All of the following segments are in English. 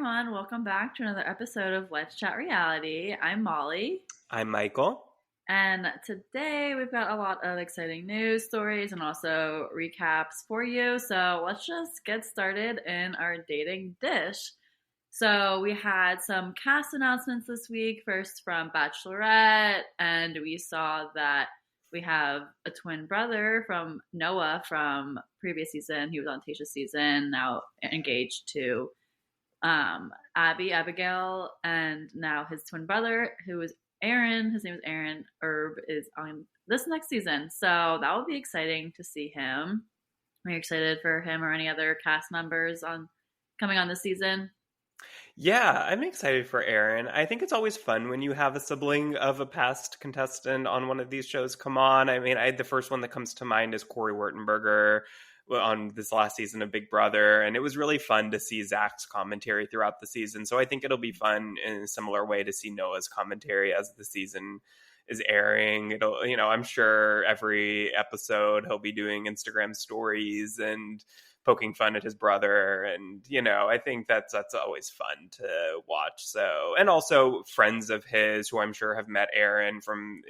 everyone. Welcome back to another episode of Let's Chat Reality. I'm Molly, I'm Michael. and today we've got a lot of exciting news stories and also recaps for you. So let's just get started in our dating dish. So we had some cast announcements this week, first from Bachelorette, and we saw that we have a twin brother from Noah from previous season. He was on Tasha's season, now engaged to Abigail, and now his twin brother, who is Aaron, his name is Aaron Erb, is on this next season. So that will be exciting to see him. Are you excited for him or any other cast members on coming on this season? Yeah, I'm excited for Aaron. I think it's always fun when you have a sibling of a past contestant on one of these shows come on. I mean, the first one that comes to mind is Corey Wertenberger on this last season of Big Brother, and it was really fun to see Zach's commentary throughout the season. So I think it'll be fun in a similar way to see Noah's commentary as the season is airing. It'll, I'm sure every episode he'll be doing Instagram stories and poking fun at his brother, and I think that's always fun to watch. So, and also friends of his who I'm sure have met Aaron from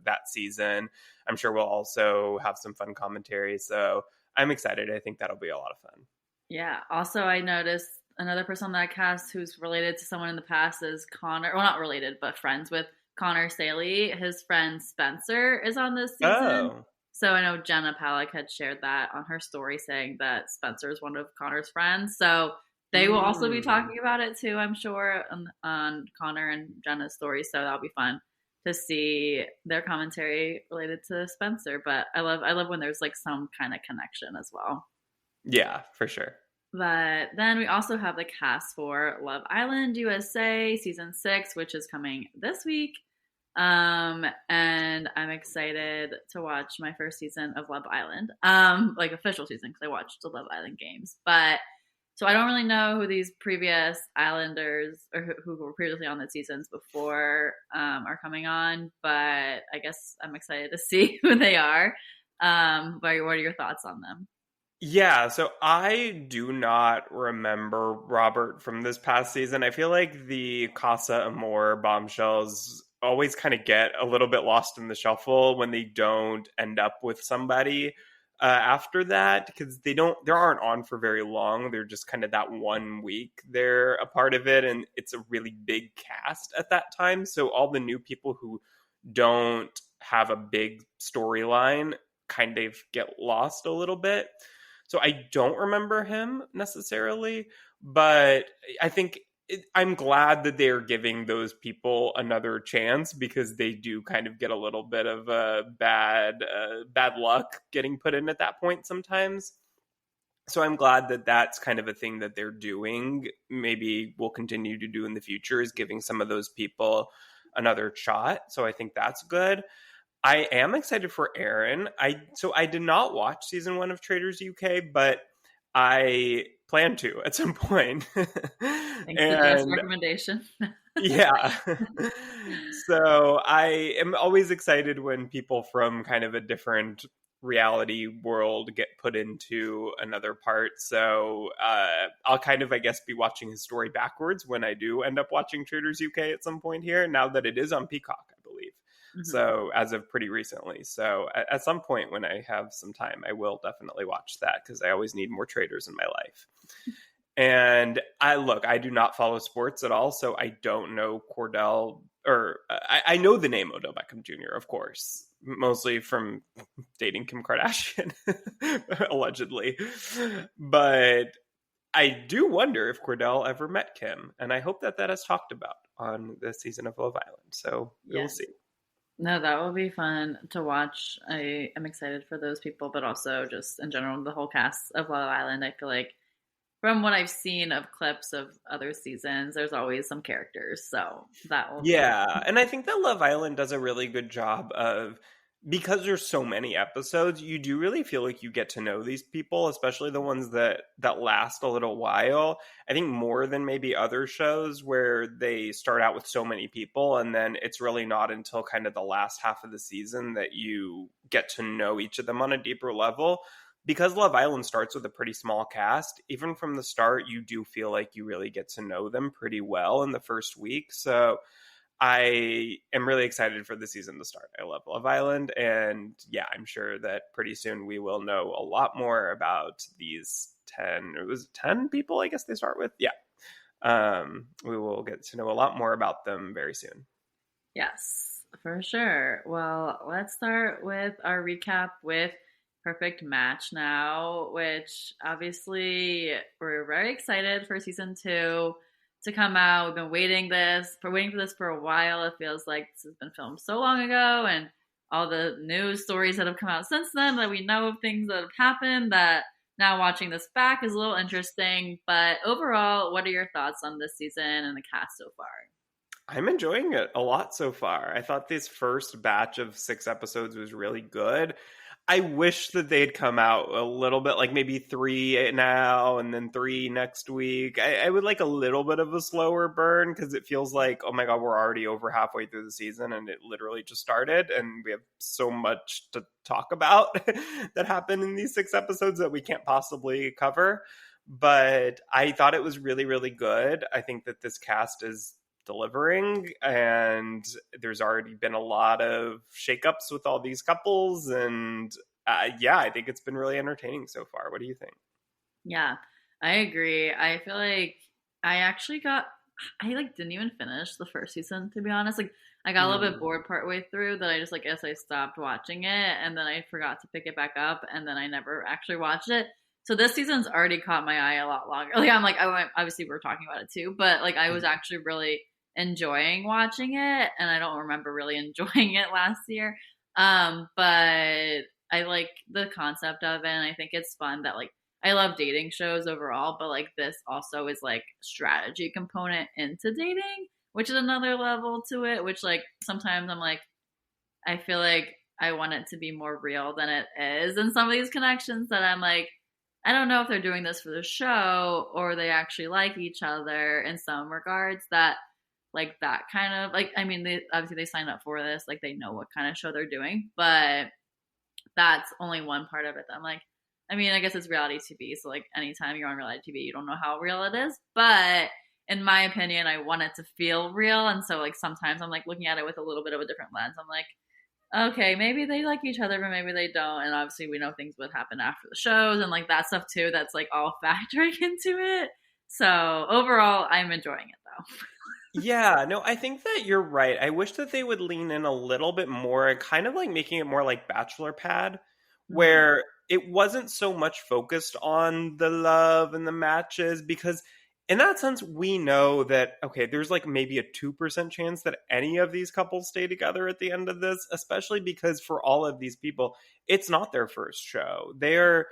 that season, I'm sure we'll also have some fun commentary. So I'm excited. I think that'll be a lot of fun. Yeah. Also, I noticed another person on that cast who's related to someone in the past is Connor. Well, not related, but friends with Connor Saley. His friend Spencer is on this season. Oh. So I know Jenna Palick had shared that on her story, saying that Spencer is one of Connor's friends. So they will also be talking about it too, I'm sure, on Connor and Jenna's story. So that'll be fun to see their commentary related to Spencer. But I love when there's like some kind of connection as well. Yeah, for sure. But then we also have the cast for Love Island USA season 6, which is coming this week. And I'm excited to watch my first season of Love Island, like official season, because I watched the Love Island games. But so I don't really know who these previous Islanders or who were previously on the seasons before are coming on, but I guess I'm excited to see who they are. What are your thoughts on them? Yeah, so I do not remember Robert from this past season. I feel like the Casa Amor bombshells always kind of get a little bit lost in the shuffle when they don't end up with somebody after that, because they aren't on for very long. They're just kind of that 1 week they're a part of it, and it's a really big cast at that time. So all the new people who don't have a big storyline kind of get lost a little bit. So I don't remember him necessarily, but I think I'm glad that they're giving those people another chance, because they do kind of get a little bit of bad luck getting put in at that point sometimes. So I'm glad that that's kind of a thing that they're doing. Maybe we'll continue to do in the future, is giving some of those people another shot. So I think that's good. I am excited for Aaron. I did not watch season 1 of Traders UK, but I plan to at some point. Thanks for this recommendation. Yeah. So I am always excited when people from kind of a different reality world get put into another part. So I'll kind of, I guess, be watching his story backwards when I do end up watching Traders UK at some point here, now that it is on Peacock, I believe. Mm-hmm. So as of pretty recently. So at some point when I have some time, I will definitely watch that, because I always need more traders in my life. And I do not follow sports at all, so I don't know Cordell, or I know the name Odell Beckham Jr., of course, mostly from dating Kim Kardashian, allegedly. But I do wonder if Cordell ever met Kim, and I hope that is talked about on this season of Love Island. So we'll see. No, that will be fun to watch. I am excited for those people, but also just in general, the whole cast of Love Island. I feel like from what I've seen of clips of other seasons, there's always some characters. So that will and I think that Love Island does a really good job of, because there's so many episodes, you do really feel like you get to know these people, especially the ones that last a little while. I think more than maybe other shows where they start out with so many people, and then it's really not until kind of the last half of the season that you get to know each of them on a deeper level. because Love Island starts with a pretty small cast, even from the start, you do feel like you really get to know them pretty well in the first week. So I am really excited for the season to start. I love Love Island. And yeah, I'm sure that pretty soon we will know a lot more about these 10, it was 10 people, I guess they start with. Yeah. We will get to know a lot more about them very soon. Yes, for sure. Well, let's start with our recap with Perfect Match now, which obviously we're very excited for season two to come out. We've been waiting for this for a while. It feels like this has been filmed so long ago, and all the news stories that have come out since then that we know of things that have happened that now watching this back is a little interesting. But overall, what are your thoughts on this season and the cast so far? I'm enjoying it a lot so far. I thought this first batch of 6 episodes was really good. I wish that they'd come out a little bit, like maybe 3 now and then 3 next week. I would like a little bit of a slower burn because it feels like, oh my God, we're already over halfway through the season and it literally just started and we have so much to talk about that happened in these 6 episodes that we can't possibly cover. But I thought it was really, really good. I think that this cast is delivering, and there's already been a lot of shakeups with all these couples, and yeah, I think it's been really entertaining so far. What do you think? Yeah, I agree. I feel like I actually got I like didn't even finish the first season, to be honest. Like I got a little bit Mm. bored partway through that I just like guess I stopped watching it and then I forgot to pick it back up and then I never actually watched it. So this season's already caught my eye a lot longer. Like I'm like obviously we're talking about it too, but like I was actually really enjoying watching it and I don't remember really enjoying it last year. But I like the concept of it and I think it's fun that like I love dating shows overall, but like this also is like strategy component into dating, which is another level to it, which like sometimes I'm like I feel like I want it to be more real than it is in some of these connections that I'm like I don't know if they're doing this for the show or they actually like each other in some regards that like that kind of like I mean they obviously they signed up for this, like they know what kind of show they're doing, but that's only one part of it that I'm like, I mean, I guess it's reality TV. So like anytime you're on reality TV, you don't know how real it is. But in my opinion, I want it to feel real. And so like sometimes I'm like looking at it with a little bit of a different lens. I'm like, okay, maybe they like each other, but maybe they don't. And obviously we know things would happen after the shows and like that stuff too. That's like all factoring into it. So overall, I'm enjoying it though. Yeah, no, I think that you're right. I wish that they would lean in a little bit more, kind of like making it more like Bachelor Pad, Mm-hmm. where it wasn't so much focused on the love and the matches, because in that sense, we know that, okay, there's like maybe a 2% chance that any of these couples stay together at the end of this, especially because for all of these people, it's not their first show. They're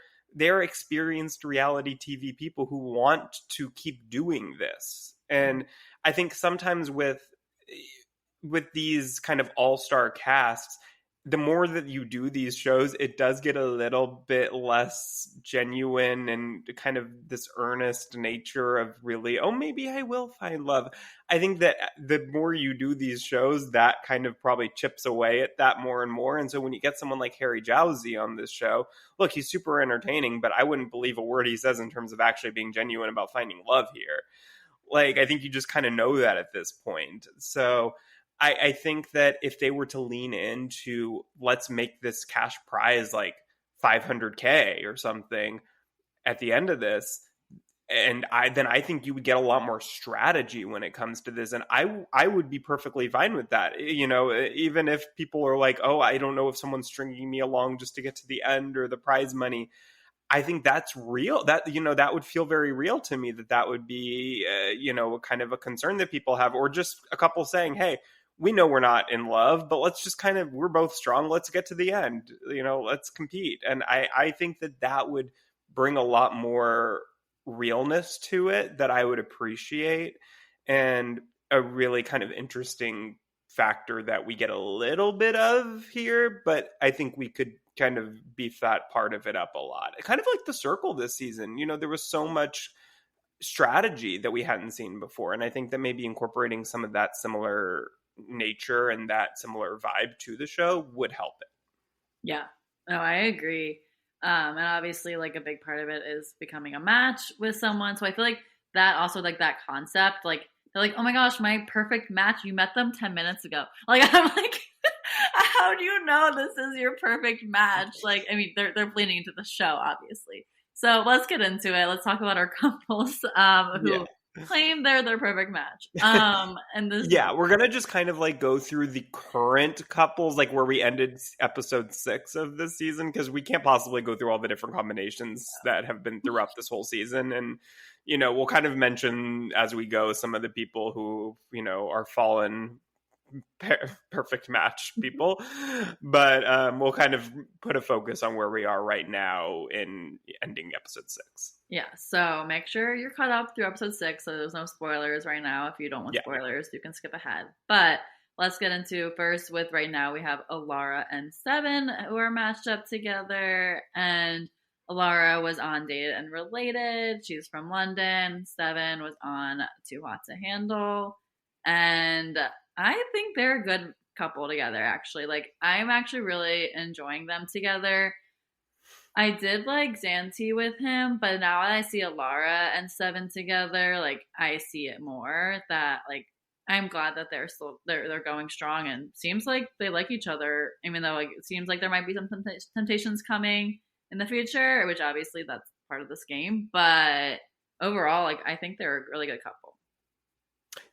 experienced reality TV people who want to keep doing this. And I think sometimes with these kind of all-star casts, the more that you do these shows, it does get a little bit less genuine and kind of this earnest nature of really, oh, maybe I will find love. I think that the more you do these shows, that kind of probably chips away at that more and more. And so when you get someone like Harry Jowsey on this show, look, he's super entertaining, but I wouldn't believe a word he says in terms of actually being genuine about finding love here. Like, I think you just kind of know that at this point. So I think that if they were to lean into, let's make this cash prize like 500K or something at the end of this, and I think you would get a lot more strategy when it comes to this, and I would be perfectly fine with that. You know, even if people are like, oh, I don't know if someone's stringing me along just to get to the end or the prize money. I think that's real. That, you know, that would feel very real to me. That would be, you know, kind of a concern that people have, or just a couple saying, "Hey, we know we're not in love, but let's just kind of, we're both strong. Let's get to the end. You know, let's compete." And I think that that would bring a lot more realness to it that I would appreciate, and a really kind of interesting factor that we get a little bit of here, but I think we could kind of beef that part of it up a lot. Kind of like The Circle this season. You know, there was so much strategy that we hadn't seen before. And I think that maybe incorporating some of that similar nature and that similar vibe to the show would help it. Yeah. No, I agree. And obviously, like a big part of it is becoming a match with someone. So I feel like that also like that concept, like they're like, oh my gosh, my perfect match. You met them 10 minutes ago. Like I'm like, how do you know this is your perfect match? Like I mean, they're bleeding into the show, obviously. So let's get into it. Let's talk about our couples Yeah. who claim they're their perfect match. And this Yeah, we're gonna just kind of like go through the current couples, like where we ended episode 6 of this season, because we can't possibly go through all the different combinations that have been throughout this whole season. And we'll kind of mention as we go some of the people who are fallen perfect match people, but we'll kind of put a focus on where we are right now in ending episode 6. Yeah, so make sure you're caught up through episode 6 so there's no spoilers right now. If you don't want Yeah. spoilers, you can skip ahead. But let's get into first with right now we have Alara and Seven who are matched up together. And Alara was on Dated and Related. She's from London. Seven was on Too Hot to Handle. And I think they're a good couple together, actually. Like, I'm actually really enjoying them together. I did like Xanti with him, but now I see Alara and Seven together, like I see it more that like I'm glad that they're going strong and seems like they like each other, even though like it seems like there might be some temptations coming in the future, which obviously that's part of this game. But overall, like I think they're a really good couple.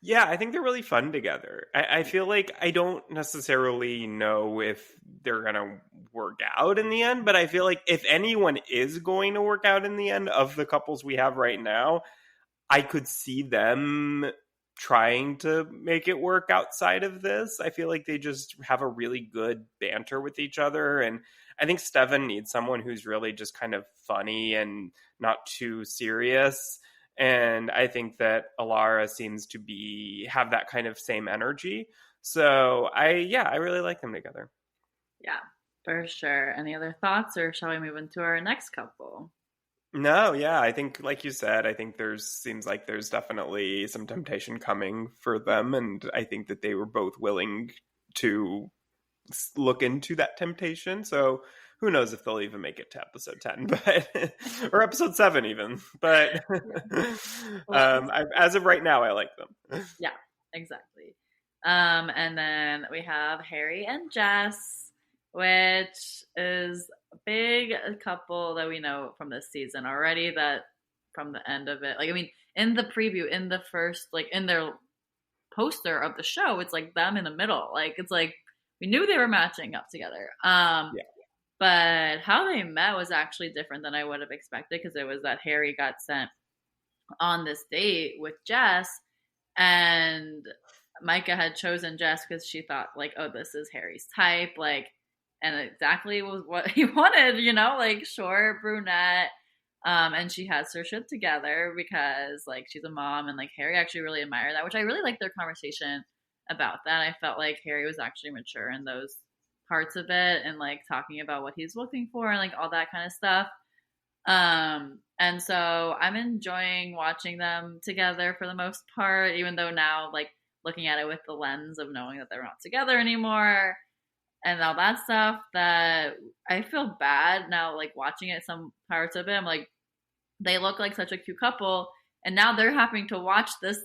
Yeah, I think they're really fun together. I feel like I don't necessarily know if they're going to work out in the end, but I feel like if anyone is going to work out in the end of the couples we have right now, I could see them trying to make it work outside of this. I feel like they just have a really good banter with each other. And I think Steven needs someone who's really just kind of funny and not too serious. And I think that Alara seems to have that kind of same energy. So I really like them together. Yeah, for sure. Any other thoughts, or shall we move into our next couple? No, yeah, I think like you said, I think seems like there's definitely some temptation coming for them, and I think that they were both willing to look into that temptation. So who knows if they'll even make it to episode 10, but or episode 7 even. But as of right now, I like them. Yeah, exactly. And then we have Harry and Jess, which is a big couple that we know from this season already. That from the end of it, like I mean, in the preview, in the first, like in their poster of the show, it's like them in the middle. Like it's like we knew they were matching up together. Yeah. But how they met was actually different than I would have expected because it was that Harry got sent on this date with Jess, and Micah had chosen Jess because she thought like, oh, this is Harry's type, like, and exactly was what he wanted, like short brunette. And she has her shit together because like she's a mom, and like Harry actually really admired that, which I really liked their conversation about that. I felt like Harry was actually mature in those parts of it and like talking about what he's looking for and like all that kind of stuff. And so I'm enjoying watching them together for the most part, even though now like looking at it with the lens of knowing that they're not together anymore and all that stuff, that I feel bad now like watching it, some parts of it I'm like, they look like such a cute couple and now they're having to watch this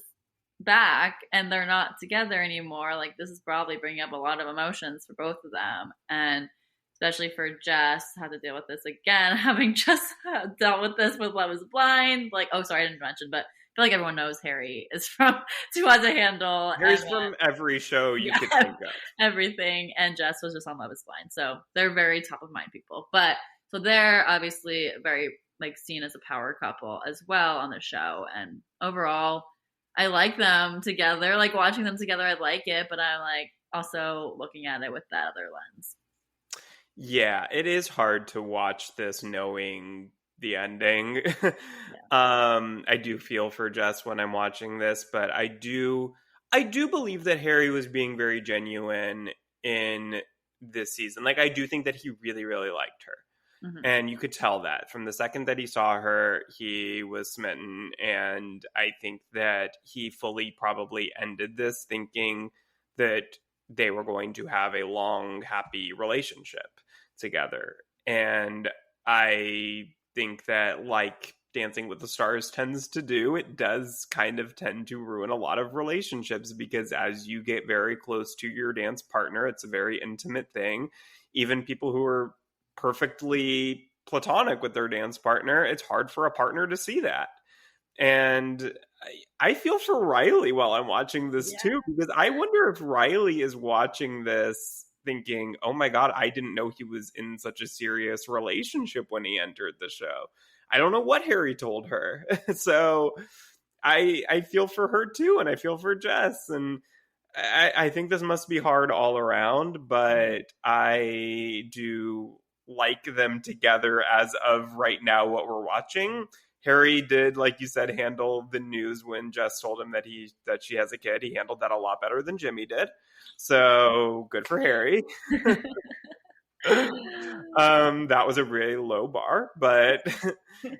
back and they're not together anymore. Like this is probably bringing up a lot of emotions for both of them, and especially for Jess, had to deal with this again, having just dealt with this with Love is Blind. Like, oh, sorry, I didn't mention, but I feel like everyone knows Harry is from Too Hot to Handle. Harry's from every show you could think of. Everything, and Jess was just on Love is Blind, so they're very top of mind people. But so they're obviously very like seen as a power couple as well on the show, and overall I like them together. Like watching them together, I like it, but I'm like also looking at it with that other lens. Yeah, it is hard to watch this knowing the ending. Yeah. I do feel for Jess when I'm watching this, but I do believe that Harry was being very genuine in this season. Like I do think that he really, really liked her. Mm-hmm. And you could tell that from the second that he saw her, he was smitten. And I think that he fully probably ended this thinking that they were going to have a long, happy relationship together. And I think that, like Dancing with the Stars tends to do, it does kind of tend to ruin a lot of relationships, because as you get very close to your dance partner, it's a very intimate thing. Even people who are perfectly platonic with their dance partner, it's hard for a partner to see that. And I feel for Riley while I'm watching this too, because I wonder if Riley is watching this thinking, oh my God, I didn't know he was in such a serious relationship when he entered the show. I don't know what Harry told her. So I feel for her too, and I feel for Jess. And I think this must be hard all around, but I do like them together as of right now, what we're watching. Harry did, like you said, handle the news when Jess told him that she has a kid. He handled that a lot better than Jimmy did. So good for Harry. That was a really low bar, but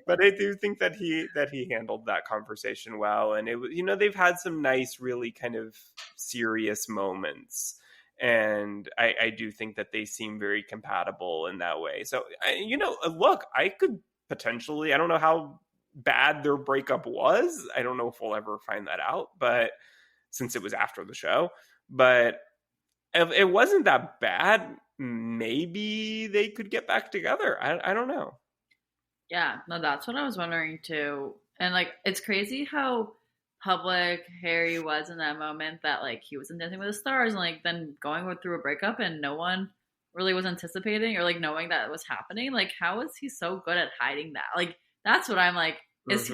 I do think that he handled that conversation well. And it was, they've had some nice, really kind of serious moments. And I do think that they seem very compatible in that way. So, look, I could potentially, I don't know how bad their breakup was. I don't know if we'll ever find that out, but since it was after the show, but if it wasn't that bad, maybe they could get back together. I don't know. Yeah, no, that's what I was wondering too. And like, it's crazy how public Harry was in that moment, that like he was in Dancing with the Stars and like then going through a breakup and no one really was anticipating or like knowing that it was happening. Like, how is he so good at hiding that? Like, that's what I'm like,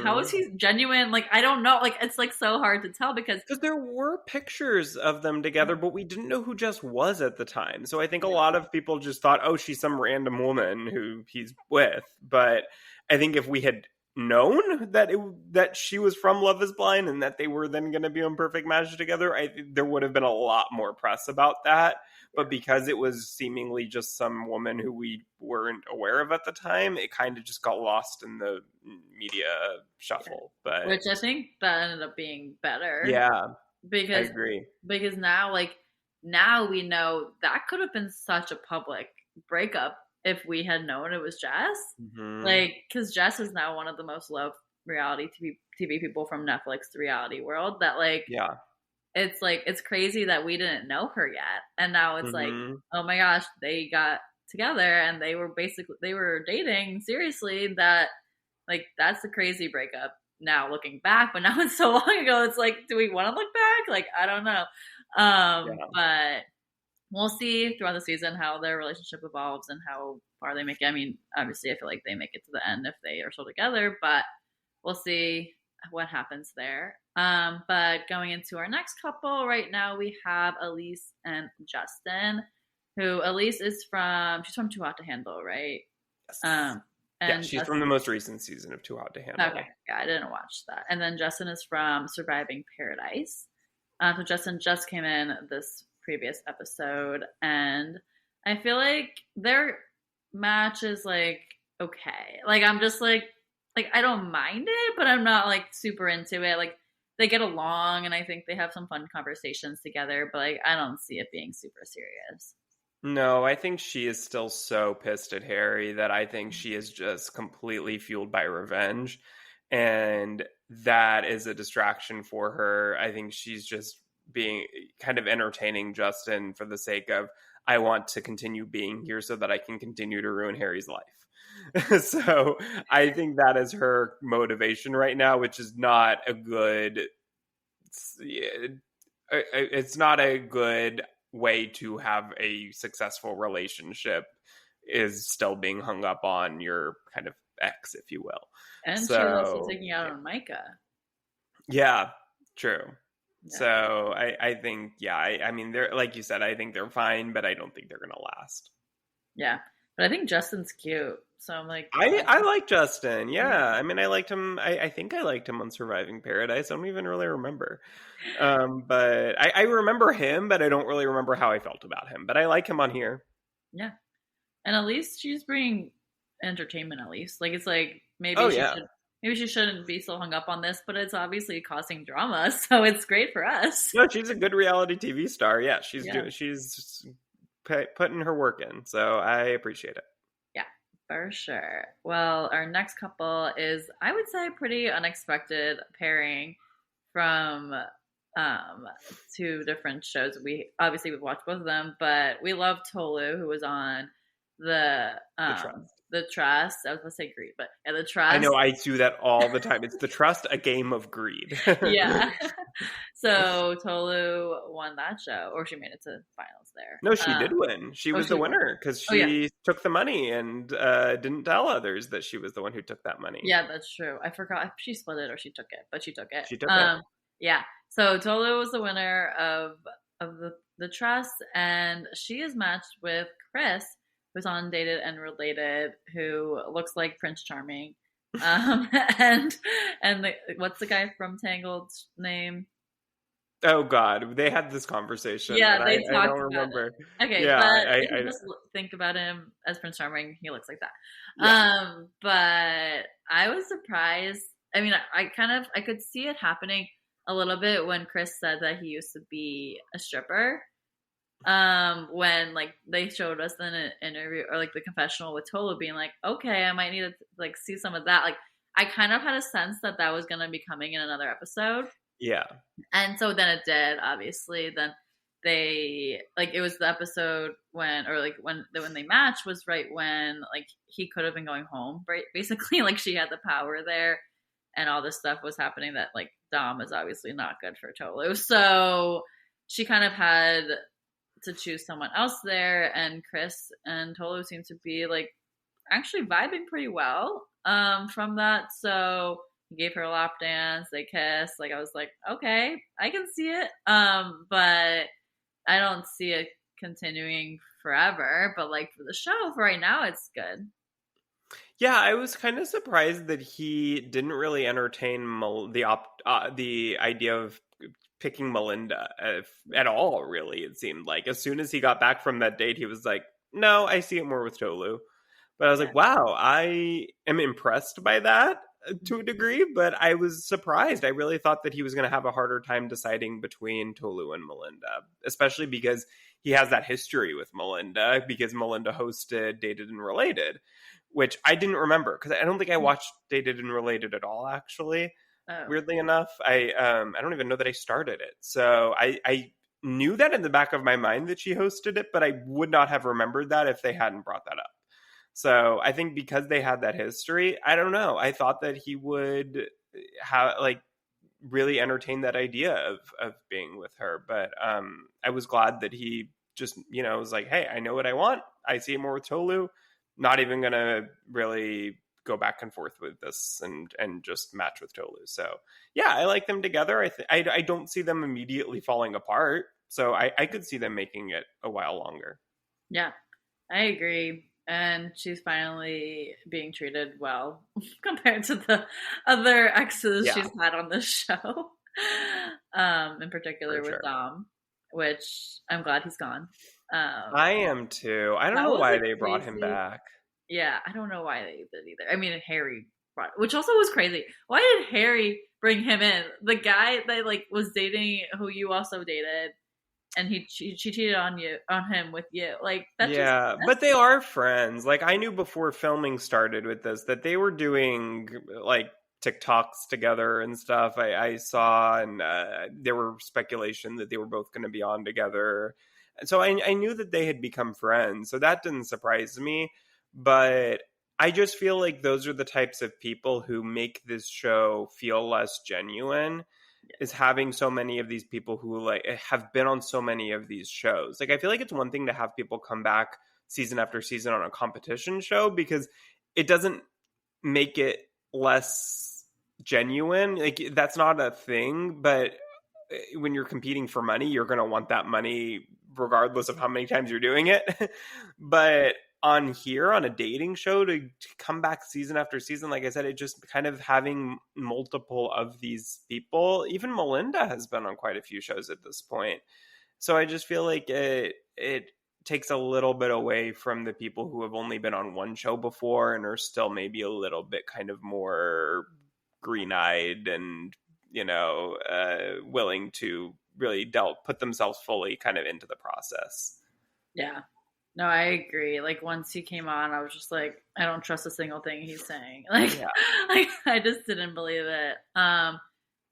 how is he genuine? Like, I don't know. Like, it's like so hard to tell because there were pictures of them together, but we didn't know who Jess was at the time. So I think a lot of people just thought, oh, she's some random woman who he's with. But I think if we had known that she was from Love Is Blind and that they were then going to be on Perfect Match together, there would have been a lot more press about that. But because it was seemingly just some woman who we weren't aware of at the time, it kind of just got lost in the media shuffle. But which I think that ended up being better. Yeah, because I agree. Because now we know that could have been such a public breakup if we had known it was Jess. Mm-hmm. Like, because Jess is now one of the most loved reality TV people from Netflix, the reality world. That like, yeah. It's like, it's crazy that we didn't know her yet. And now it's like, oh my gosh, they got together and they were dating seriously. That like, that's a crazy breakup now looking back, but now it's so long ago. It's like, do we want to look back? Like, I don't know. But we'll see throughout the season how their relationship evolves and how far they make it. I mean, obviously I feel like they make it to the end if they are still together, but we'll see what happens there. But going into our next couple right now, we have Elise and Justin, who Elise is she's from Too Hot to Handle, right? Yes. And she's from the most recent season of Too Hot to Handle. Okay, yeah, I didn't watch that. And then Justin is from Surviving Paradise. So Justin just came in this previous episode, and I feel like their match is like okay. Like, I'm just like I don't mind it, but I'm not like super into it. Like, they get along, and I think they have some fun conversations together, but like I don't see it being super serious. No, I think she is still so pissed at Harry that I think she is just completely fueled by revenge. And that is a distraction for her. I think she's just being kind of entertaining Justin for the sake of, I want to continue being here so that I can continue to ruin Harry's life. So I think that is her motivation right now, which is not a good, it's not a good way to have a successful relationship, is still being hung up on your kind of ex, if you will. And she's also taking out on Micah. Yeah, true. Yeah. So I think, I mean, they're, like you said, I think they're fine, but I don't think they're going to last. Yeah. But I think Justin's cute. So I'm like, I like Justin. Yeah. I mean, I liked him. I think I liked him on Surviving Paradise. I don't even really remember. But I remember him, but I don't really remember how I felt about him. But I like him on here. Yeah. And at least she's bringing entertainment, at least. Like, it's like, maybe she shouldn't be so hung up on this, but it's obviously causing drama. So it's great for us. No, she's a good reality TV star. Yeah. She's putting her work in. So I appreciate it. Yeah. For sure. Well, our next couple is, I would say, pretty unexpected pairing from um, two different shows. We've watched both of them, but we love Tolu, who was on the The um, trust. the Trust. I was gonna say Greed, but yeah, the I Trust. know I do that all the time. It's the trust, a game of greed. Yeah. So Tolu won that show, or she made it to finals there. No, she did win. She Oh, was she the won. winner because Oh yeah, she took the money and didn't tell others that she was the one who took that money. yeah, that's true. I forgot if she split it or she took it, but she took it. She took it. Yeah. So Tolu was the winner of the trust, and she is matched with Chris, who's on Dated and Related, who looks like Prince Charming. Um, and what's the guy from Tangled's name? Oh God, they had this conversation, Yeah, and they I talked don't about remember. it. Okay, Yeah, but if you I just think about him as Prince Charming, he looks like that. yeah, But I was surprised. I mean, I could see it happening a little bit when Chris said that he used to be a stripper. When like they showed us in an interview or like the confessional with Tolu being like, okay, I might need to like see some of that. Like, I kind of had a sense that that was going to be coming in another episode. yeah. And so then it did, obviously. Then they like it was the episode when or like when they matched was right when like he could have been going home, right? Basically, like she had the power there and all this stuff was happening that like Dom is obviously not good for Tolu. So she kind of had to choose someone else there, and Chris and Tolu seem to be like actually vibing pretty well from that. So he gave her a lap dance, they kissed. Like I was like, okay, I can see it. But I don't see it continuing forever. But like for the show, for right now, it's good. Yeah, I was kind of surprised that he didn't really entertain the idea of picking Melinda at all. Really, it seemed like as soon as he got back from that date, he was like, "No, I see it more with Tolu." But I was Yeah. like, "Wow, I am impressed by that to a degree." But I was surprised. I really thought that he was going to have a harder time deciding between Tolu and Melinda, especially because he has that history with Melinda because Melinda hosted Dated and Related, which I didn't remember because I don't think I watched Dated and Related at all. Actually, Oh, weirdly enough, I don't even know that I started it. So I knew that in the back of my mind that she hosted it, but I would not have remembered that if they hadn't brought that up. So I think because they had that history, I don't know. I thought that he would have like really entertain that idea of being with her, but I was glad that he just was like, hey, I know what I want. I see it more with Tolu. Not even gonna really go back and forth with this and just match with Tolu. So yeah, I like them together. I don't see them immediately falling apart. So I could see them making it a while longer. yeah, I agree. And she's finally being treated well compared to the other exes Yeah, she's had on this show. In particular for with sure. Dom, which I'm glad he's gone. I am too. I don't That know was why a they brought him crazy. back. Yeah, I don't know why they did either. I mean, Harry brought, which also was crazy. Why did Harry bring him in? The guy that like was dating who you also dated, and she cheated on him with you. Like that just Yeah, that's but they are friends. Like I knew before filming started with this that they were doing like TikToks together and stuff. I saw, and there were speculation that they were both going to be on together. And so I knew that they had become friends. So that didn't surprise me. But I just feel like those are the types of people who make this show feel less genuine is having so many of these people who like have been on so many of these shows. Like I feel like it's one thing to have people come back season after season on a competition show because it doesn't make it less genuine. Like that's not a thing, but when you're competing for money, you're going to want that money regardless of how many times you're doing it. But on here on a dating show to come back season after season, like I said, it just kind of having multiple of these people. Even Melinda has been on quite a few shows at this point. So I just feel like it takes a little bit away from the people who have only been on one show before and are still maybe a little bit kind of more green-eyed and willing to really put themselves fully kind of into the process. yeah. No, I agree. Like once he came on, I was just like, I don't trust a single thing he's saying. Like, Yeah. like I just didn't believe it.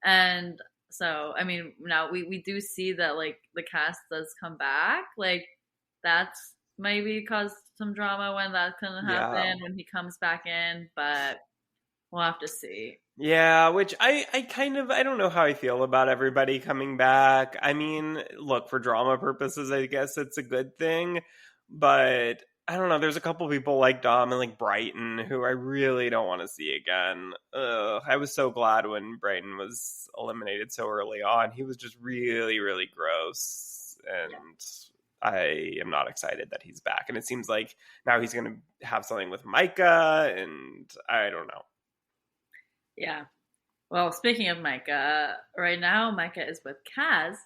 And so I mean, now we do see that like the cast does come back. Like that's maybe caused some drama when that couldn't Yeah. happen when he comes back in, but we'll have to see. Yeah, which I kind of I don't know how I feel about everybody coming back. I mean, look, for drama purposes, I guess it's a good thing, but I don't know. There's a couple people like Dom and like Brighton who I really don't want to see again. I was so glad when Brighton was eliminated so early on. He was just really, really gross, and I am not excited that he's back. And it seems like now he's going to have something with Micah, and I don't know. Yeah. Well, speaking of Micah, right now Micah is with Kaz,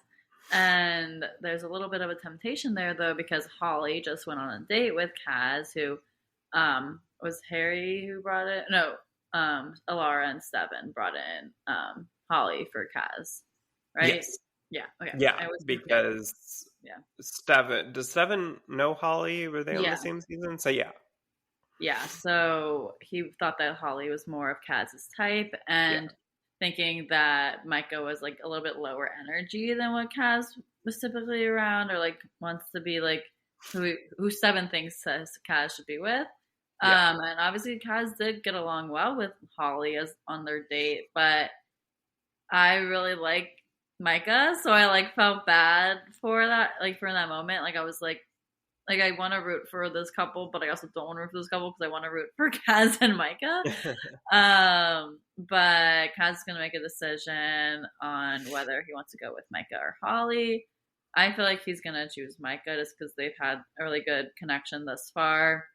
and there's a little bit of a temptation there though because Holly just went on a date with Kaz, who was Harry who brought it. No, Alara and Steven brought in Holly for Kaz, right? Yes. Yeah. Okay. Yeah, I was confused. because Yeah. Steven know Holly? Were they on the Yeah. same season? So yeah, Yeah, so he thought that Holly was more of Kaz's type, yeah, and thinking that Micah was like a little bit lower energy than what Kaz was typically around, or like wants to be like who Seven thinks says Kaz should be with. yeah, And obviously Kaz did get along well with Holly as on their date, but I really like Micah, so I like felt bad for that, like for that moment. Like I was like I want to root for this couple, but I also don't want to root for this couple because I want to root for Kaz and Micah. But Kaz is going to make a decision on whether he wants to go with Micah or Holly. I feel like he's going to choose Micah just because they've had a really good connection thus far.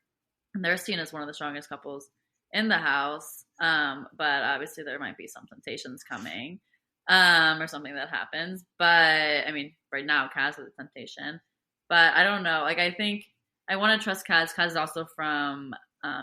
And they're seen as one of the strongest couples in the house. But obviously there might be some temptations coming or something that happens. But I mean, right now Kaz is a temptation. But I don't know. Like I think I want to trust Kaz. Kaz is also from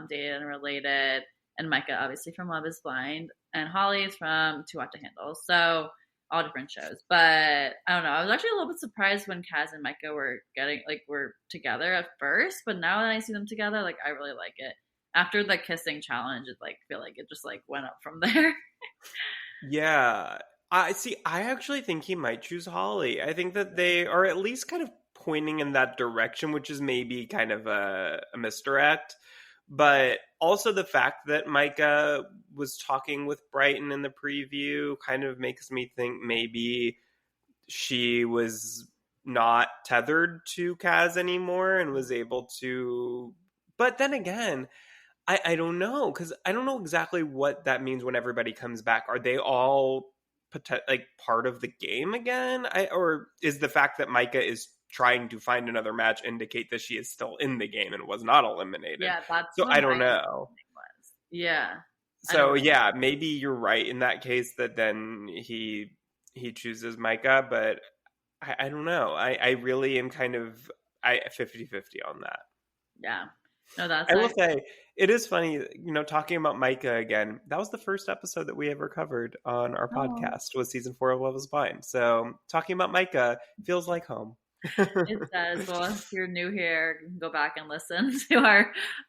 Dated and Related, and Micah obviously from Love Is Blind, and Holly is from Too Hot to Handle. So all different shows. But I don't know. I was actually a little bit surprised when Kaz and Micah were together at first, but now that I see them together, like I really like it. After the kissing challenge, it like feel like it just like went up from there. yeah. I see. I actually think he might choose Holly. I think that they are at least kind of pointing in that direction, which is maybe kind of a misdirect. But also the fact that Micah was talking with Brighton in the preview kind of makes me think maybe she was not tethered to Kaz anymore and was able to. But then again, I don't know because I don't know exactly what that means when everybody comes back. Are they all like part of the game again? Or is the fact that Micah is trying to find another match indicate that she is still in the game and was not eliminated? Yeah, that's So what I my don't know. understanding was. Yeah, I don't So know. yeah, maybe you're right in that case that then he chooses Micah, but I don't know. I really am kind of I 50-50 on that. Yeah, no, that's I will like say it is funny, talking about Micah again. That was the first episode that we ever covered on our oh, podcast was season 4 of Love Is Blind. So talking about Micah feels like home. it says. Well, if you're new here, you can go back and listen to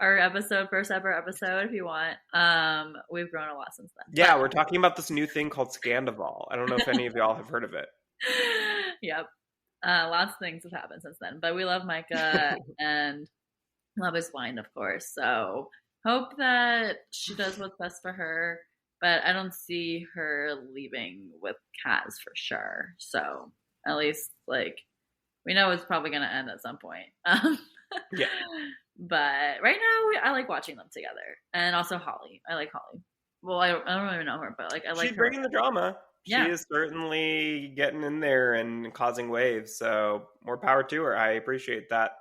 our episode, first ever episode, if you want. We've grown a lot since then, Yeah, we're talking about this new thing called Scandival. I don't know if any of y'all have heard of it. yep, lots of things have happened since then. But we love Micah and Love Is Blind, of course. So hope that she does what's best for her. But I don't see her leaving with Kaz for sure. So at least like we know it's probably going to end at some point. Yeah. But right now, I like watching them together, and also Holly. I like Holly. Well, I don't even know her, but like I like She's her. bringing the drama. She Yeah. is certainly getting in there and causing waves. So more power to her. I appreciate that.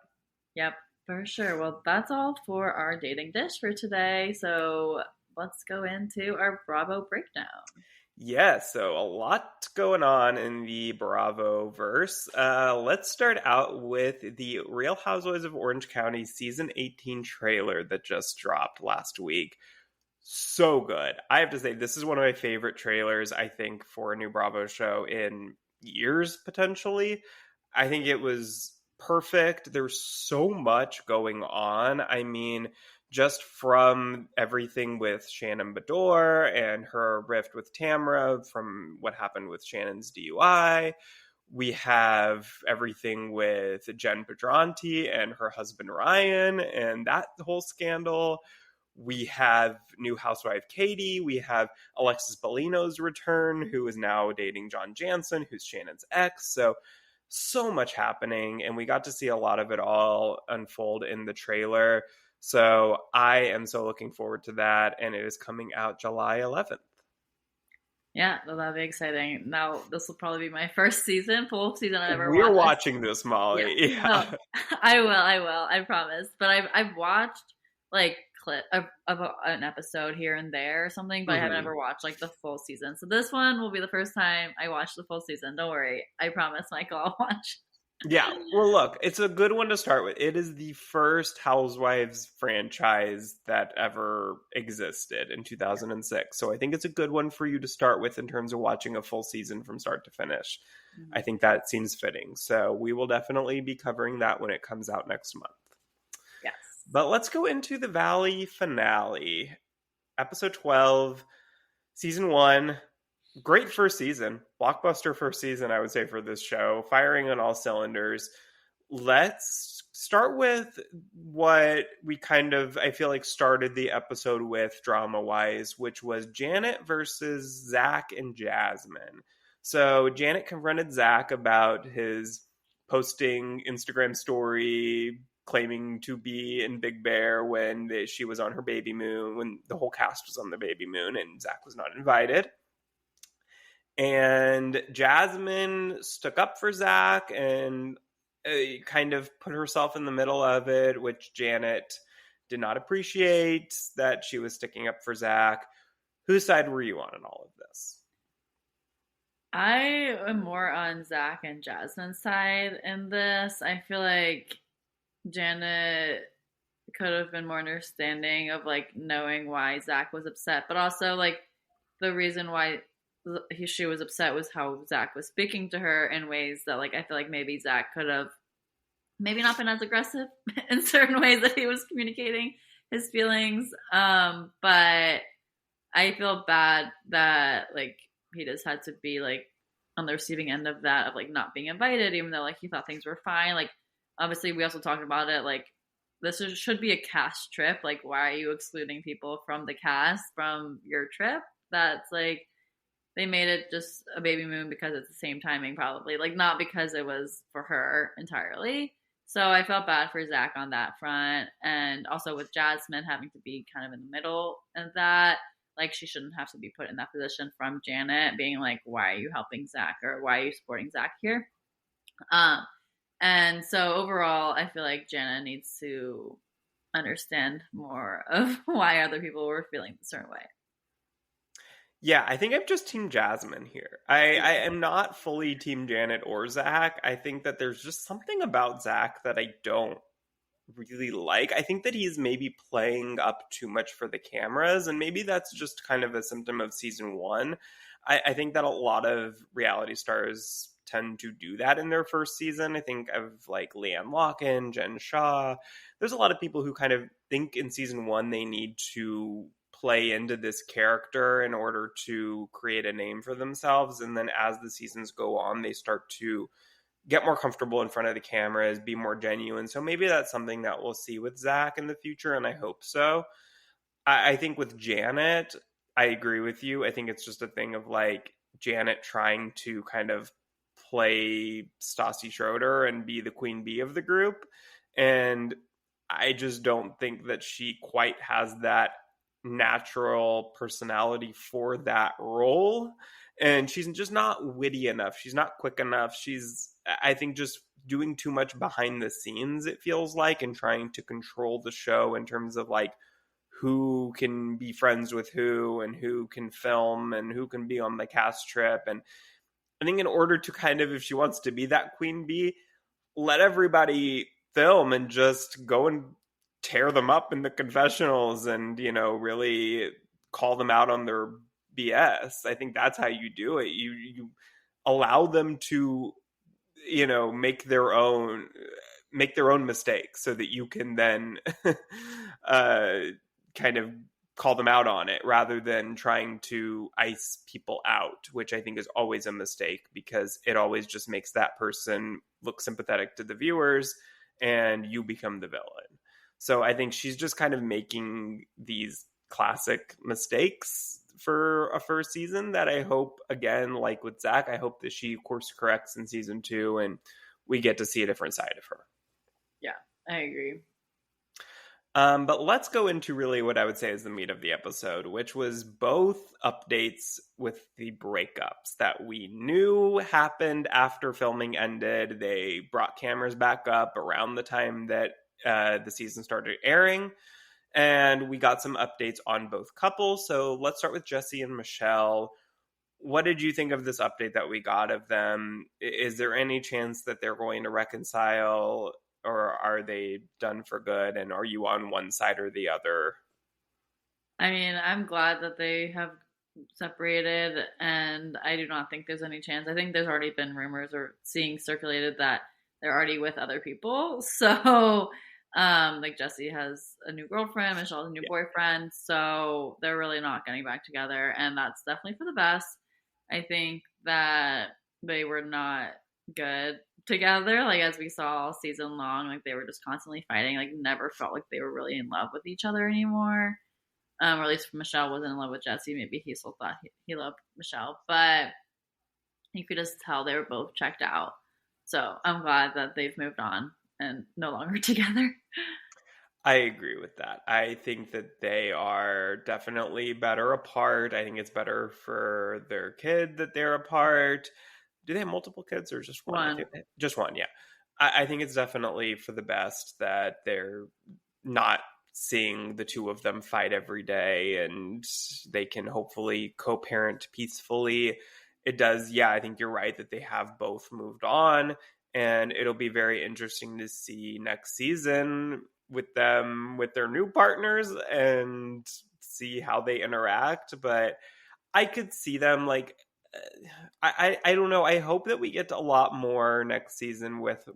Yep. For sure. Well, that's all for our dating dish for today. So let's go into our Bravo breakdown. Yeah, so a lot going on in the Bravo verse. Let's start out with the Real Housewives of Orange County season 18 trailer that just dropped last week. So good. I have to say, this is one of my favorite trailers, I think, for a new Bravo show in years, potentially. I think it was perfect. There's so much going on. I mean, just from everything with Shannon Bedore and her rift with Tamra from what happened with Shannon's DUI. We have everything with Jen Pedranti and her husband Ryan and that whole scandal. We have new housewife Katie. We have Alexis Bellino's return, who is now dating John Jansen, who's Shannon's ex. So much happening, and we got to see a lot of it all unfold in the trailer. So I am so looking forward to that, and it is coming out July 11th. Yeah, that'll be exciting. Now, this will probably be my first full season I ever We're watched. watching this, Molly. Yeah. No, I will, I promise. But I've watched like clip of an episode here and there or something, but I haven't ever watched like the full season. So this one will be the first time I watch the full season. Don't worry. I promise, Michael, I'll watch. Yeah. Well, look, it's a good one to start with. It is the first Housewives franchise that ever existed in 2006. So I think it's a good one for you to start with in terms of watching a full season from start to finish. I think that seems fitting. So we will definitely be covering that when it comes out next month. Yes. But let's go into the Valley finale. Episode 12, season 1. Great first season. Blockbuster first season, I would say, for this show. Firing on all cylinders. Let's start with what we I feel like started the episode with drama-wise, which was Janet versus Zach and Jasmine. So Janet confronted Zach about his posting Instagram story claiming to be in Big Bear when she was on her baby moon, when the whole cast was on the baby moon and Zach was not invited. And Jasmine stuck up for Zach and kind of put herself in the middle of it, which Janet did not appreciate that she was sticking up for Zach. Whose side were you on in all of this? I am more on Zach and Jasmine's side in this. I feel like Janet could have been more understanding of like knowing why Zach was upset, but also like the reason why she was upset was how Zach was speaking to her in ways that like I feel like maybe Zach could have maybe not been as aggressive in certain ways that he was communicating his feelings. But I feel bad that like he just had to be like on the receiving end of that, of like not being invited, even though like he thought things were fine. Like obviously we also talked about it, like should be a cast trip. Like why are you excluding people from the cast from your trip? That's like they made it just a baby moon because it's the same timing, probably. Like, not because it was for her entirely. So I felt bad for Zach on that front. And also with Jasmine having to be kind of in the middle of that. Like, she shouldn't have to be put in that position from Janet being like, why are you helping Zach? Or why are you supporting Zach here? And so overall, I feel like Janet needs to understand more of why other people were feeling a certain way. Yeah, I think I'm just Team Jasmine here. I am not fully Team Janet or Zach. I think that there's just something about Zach that I don't really like. I think that he's maybe playing up too much for the cameras, and maybe that's just kind of a symptom of season 1. I think that a lot of reality stars tend to do that in their first season. I think of like Leanne Locken, Jen Shaw. There's a lot of people who kind of think in season 1 they need to play into this character in order to create a name for themselves. And then as the seasons go on, they start to get more comfortable in front of the cameras, be more genuine. So maybe that's something that we'll see with Zach in the future, and I hope so. I think with Janet, I agree with you. I think it's just a thing of like Janet trying to kind of play Stassi Schroeder and be the queen bee of the group. And I just don't think that she quite has that natural personality for that role, and she's just not witty enough, she's not quick enough, she's, I think, just doing too much behind the scenes, it feels like, and trying to control the show in terms of like who can be friends with who and who can film and who can be on the cast trip. And I think in order to kind of, if she wants to be that queen bee, let everybody film and just go and tear them up in the confessionals and, you know, really call them out on their BS. I think that's how you do it. You allow them to, you know, make their own make their own mistakes so that you can then uh, kind of call them out on it rather than trying to ice people out, which I think is always a mistake because it always just makes that person look sympathetic to the viewers and you become the villain. So I think she's just kind of making these classic mistakes for a first season that I hope, again, like with Zach, I hope that she course corrects in season 2 and we get to see a different side of her. Yeah, I agree. But let's go into really what I would say is the meat of the episode, which was both updates with the breakups that we knew happened after filming ended. They brought cameras back up around the time that the season started airing, and we got some updates on both couples. So let's start with Jesse and Michelle. What did you think of this update that we got of them? Is there any chance that they're going to reconcile? Or are they done for good? And are you on one side or the other? I mean, I'm glad that they have separated, and I do not think there's any chance. I think there's already been rumors or seeing circulated that they're already with other people. So, like Jesse has a new girlfriend, Michelle has a new boyfriend, so they're really not getting back together, and that's definitely for the best. I think that they were not good together, like as we saw all season long, like they were just constantly fighting, like never felt like they were really in love with each other anymore. Or at least Michelle wasn't in love with Jesse. Maybe he still thought he loved Michelle, but you could just tell they were both checked out. So I'm glad that they've moved on and no longer together. I agree with that. I think that they are definitely better apart. I think it's better for their kid that they're apart. Do they have multiple kids or just one? Just one, yeah. I think it's definitely for the best that they're not seeing the two of them fight every day and they can hopefully co-parent peacefully. It does, yeah, I think you're right that they have both moved on, and it'll be very interesting to see next season with them, with their new partners, and see how they interact. But I could see them like, I don't know. I hope that we get a lot more next season with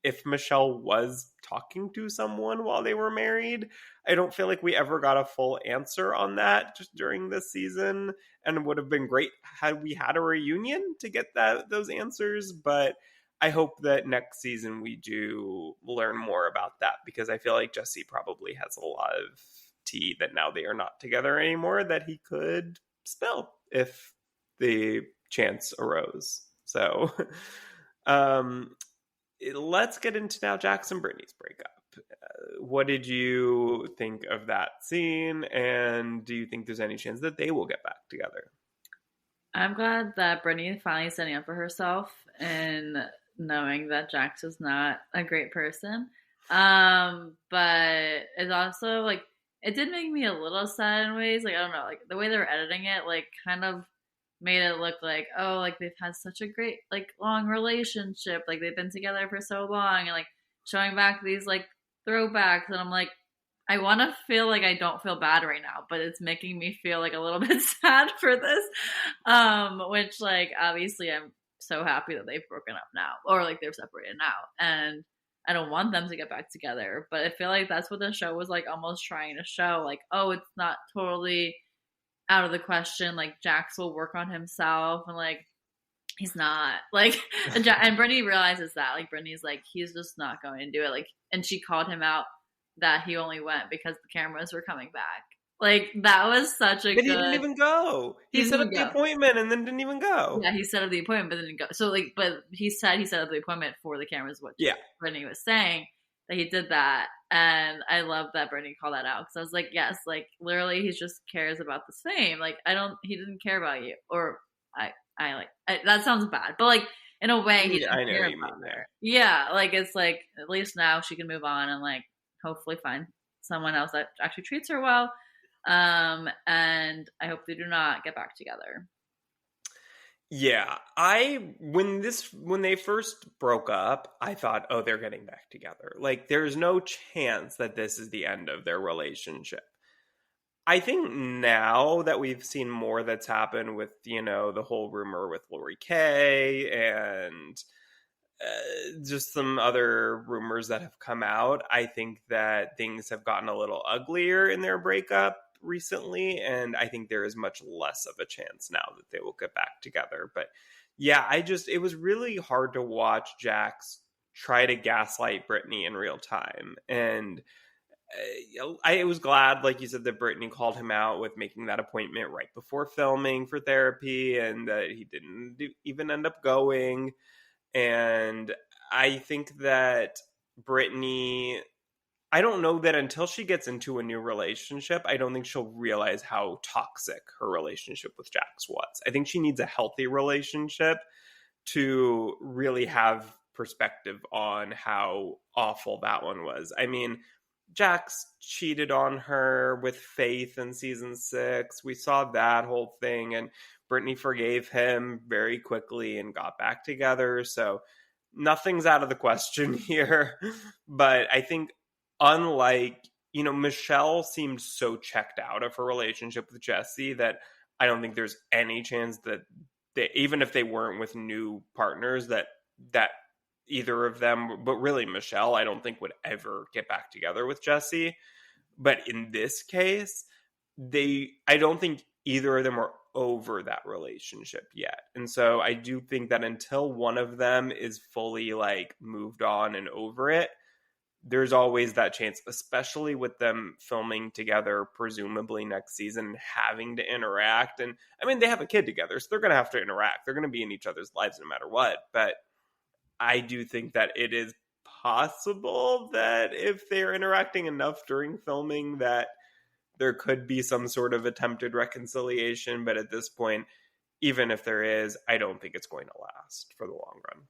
if Michelle was talking to someone while they were married. I don't feel like we ever got a full answer on that just during this season, and it would have been great had we had a reunion to get those answers. But I hope that next season we do learn more about that, because I feel like Jesse probably has a lot of tea that now they are not together anymore that he could spill if the chance arose. So let's get into now Jax and Brittany's breakup. What did you think of that scene, and do you think there's any chance that they will get back together? I'm glad that Brittany finally standing up for herself and knowing that Jax is not a great person. But it's also like, it did make me a little sad in ways. Like, I don't know, like the way they were editing it, like kind of made it look like, oh, like they've had such a great, like, long relationship. Like they've been together for so long, and like showing back these like throwbacks. And I'm like, I want to feel like I don't feel bad right now, but it's making me feel like a little bit sad for this. Which like, obviously I'm so happy that they've broken up now, or like they're separated now. And I don't want them to get back together, but I feel like that's what the show was like almost trying to show. Like, oh, it's not totally out of the question. Like Jax will work on himself, and like he's not like, and Brittany realizes that. Like Brittany's like, he's just not going to do it. Like, and she called him out that he only went because the cameras were coming back. Like that was such a. But he didn't even go. He set up the appointment and then didn't even go. Yeah, he set up the appointment but didn't go. So like, but he set up the appointment for the cameras. What Brittany was saying, that he did that, and I love that Brittany called that out, because I was like, yes, like literally, he just cares about the fame. Like he didn't care about you, or that sounds bad, but like in a way, he didn't care about her. Yeah, like it's like at least now she can move on and like hopefully find someone else that actually treats her well. And I hope they do not get back together. Yeah, when they first broke up, I thought, oh, they're getting back together. Like, there's no chance that this is the end of their relationship. I think now that we've seen more that's happened with, the whole rumor with Lori Kay, and just some other rumors that have come out. I think that things have gotten a little uglier in their breakup recently, and I think there is much less of a chance now that they will get back together. But yeah, it was really hard to watch Jax try to gaslight Brittany in real time. And I was glad, like you said, that Brittany called him out with making that appointment right before filming for therapy, and that he didn't even end up going. And I think that Brittany, I don't know that until she gets into a new relationship, I don't think she'll realize how toxic her relationship with Jax was. I think she needs a healthy relationship to really have perspective on how awful that one was. I mean, Jax cheated on her with Faith in season 6. We saw that whole thing, and Brittany forgave him very quickly and got back together. So nothing's out of the question here. But I think, unlike, Michelle seemed so checked out of her relationship with Jesse that I don't think there's any chance that even if they weren't with new partners, that either of them, but really Michelle, I don't think would ever get back together with Jesse. But in this case, I don't think either of them are over that relationship yet. And so I do think that until one of them is fully like moved on and over it, there's always that chance, especially with them filming together, presumably next season, having to interact. And I mean, they have a kid together, so they're going to have to interact. They're going to be in each other's lives no matter what. But I do think that it is possible that if they're interacting enough during filming, that there could be some sort of attempted reconciliation. But at this point, even if there is, I don't think it's going to last for the long run.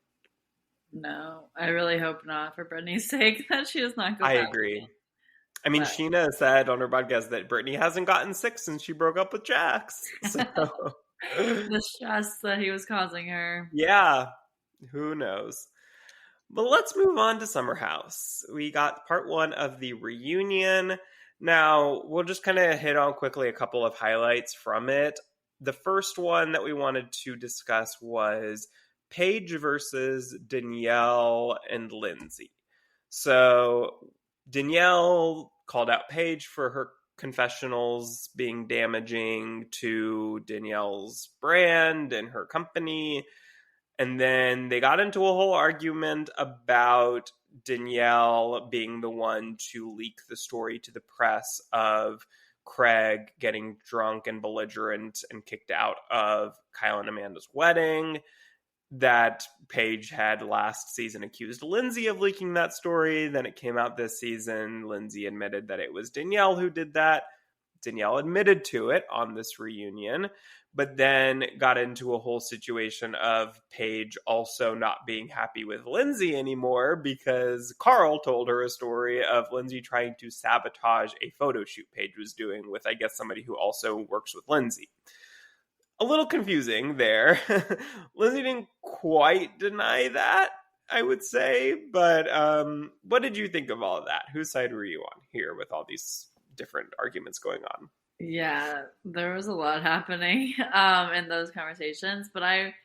No, I really hope not, for Brittany's sake, that she does not go I back. agree. I mean, Sheena said on her podcast that Brittany hasn't gotten sick since she broke up with Jax. So. The stress that he was causing her. Yeah, who knows? But let's move on to Summer House. We got part 1 of the reunion. Now, we'll just kind of hit on quickly a couple of highlights from it. The first one that we wanted to discuss was Paige versus Danielle and Lindsay. So Danielle called out Paige for her confessionals being damaging to Danielle's brand and her company. And then they got into a whole argument about Danielle being the one to leak the story to the press of Craig getting drunk and belligerent and kicked out of Kyle and Amanda's wedding. That Paige had last season accused Lindsay of leaking that story. Then it came out this season. Lindsay admitted that it was Danielle who did that. Danielle admitted to it on this reunion, but then got into a whole situation of Paige also not being happy with Lindsay anymore because Carl told her a story of Lindsay trying to sabotage a photo shoot Paige was doing with, I guess, somebody who also works with Lindsay. A little confusing there. Lindsay didn't quite deny that, I would say, but what did you think of all of that? Whose side were you on here with all these different arguments going on? Yeah, there was a lot happening in those conversations, but I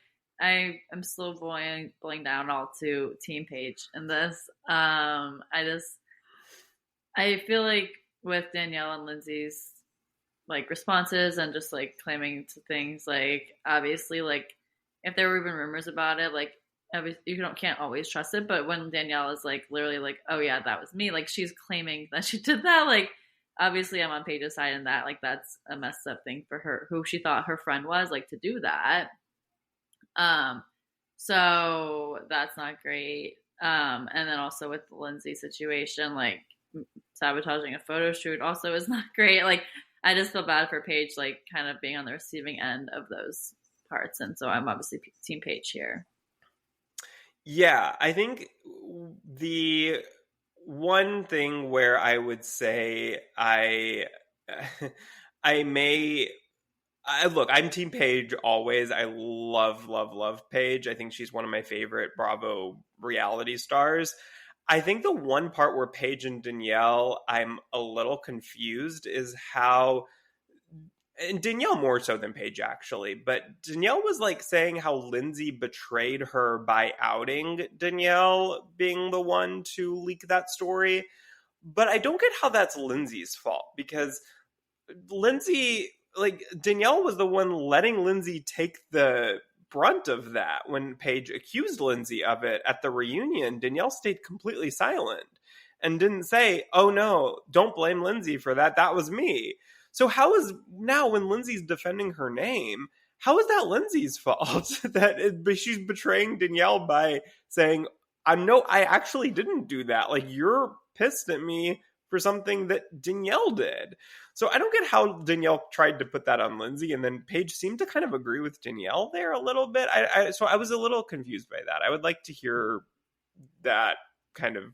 am still boiling down all to Team Paige in this. I feel like with Danielle and Lindsay's like responses and just like claiming to things, like obviously like if there were even rumors about it, like you can't always trust it, but when Danielle is like literally like, oh yeah, that was me, like she's claiming that she did that, like obviously I'm on Paige's side in that, like that's a messed up thing for her, who she thought her friend was, like to do that. So that's not great. And then also with the Lindsay situation, like sabotaging a photo shoot also is not great. Like I just feel bad for Paige, like kind of being on the receiving end of those parts. And so I'm obviously Team Paige here. Yeah, I think the one thing where I would say look, I'm Team Paige always. I love Paige. I think she's one of my favorite Bravo reality stars. I think the one part where Paige and Danielle, I'm a little confused, is how and Danielle more so than Paige actually, but Danielle was like saying how Lindsay betrayed her by outing Danielle being the one to leak that story. But I don't get how that's Lindsay's fault, because Lindsay, like, Danielle was the one letting Lindsay take the brunt of that. When Paige accused Lindsay of it at the reunion, Danielle stayed completely silent and didn't say, "Oh no, don't blame Lindsay for that. That was me." So how is now, when Lindsay's defending her name, how is that Lindsay's fault that she's betraying Danielle by saying, I actually didn't do that. Like, you're pissed at me for something that Danielle did." So I don't get how Danielle tried to put that on Lindsay, and then Paige seemed to kind of agree with Danielle there a little bit. So I was a little confused by that. I would like to hear that kind of